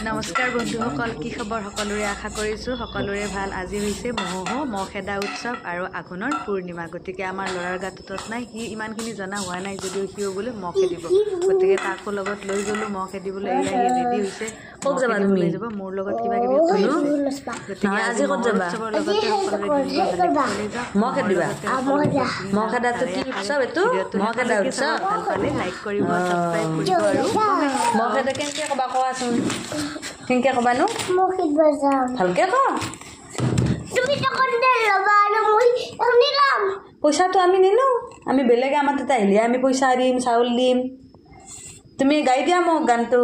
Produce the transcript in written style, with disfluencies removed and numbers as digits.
নমস্কাৰ বন্ধুসকল, কি খবৰ? সকলোৰে আশা কৰিছোঁ সকলোৰে ভাল। আজি হৈছে মহ খেদা উৎসৱ আৰু আঘোণৰ পূৰ্ণিমা। গতিকে আমাৰ ল'ৰাৰ গাটোত নাই, সি ইমানখিনি জনা হোৱা নাই যদিও সিও বোলে মহ খেদিব। গতিকে তাকো লগত লৈ গ'লোঁ মহ খেদিবলৈ। এয়া সি ৰেডি হৈছে, ক'ত যাবা তুমি? যাব মোৰ লগত কিবা কিবি কৰি আছে। গতিকে আজি ক'ত যাবা? মহ খেদিবা? মহ খেদাটো কি উৎসৱ এইটো? মহ খেদা উৎসৱ? ভাল পালে লাইক কৰিব, ছাবস্ক্ৰাইব কৰিব আৰু মহ খেদা কেনেকৈ ক'বা কোৱাচোন? কেনেকৈ ক'বানো? ভালকৈ ক। পইচাটো আমি নিনো, আমি বেলেগে আমাৰ তাতে আহিলে আমি পইচা দিম, চাউল দিম। তুমি গাই দিয়া মোক গানটো।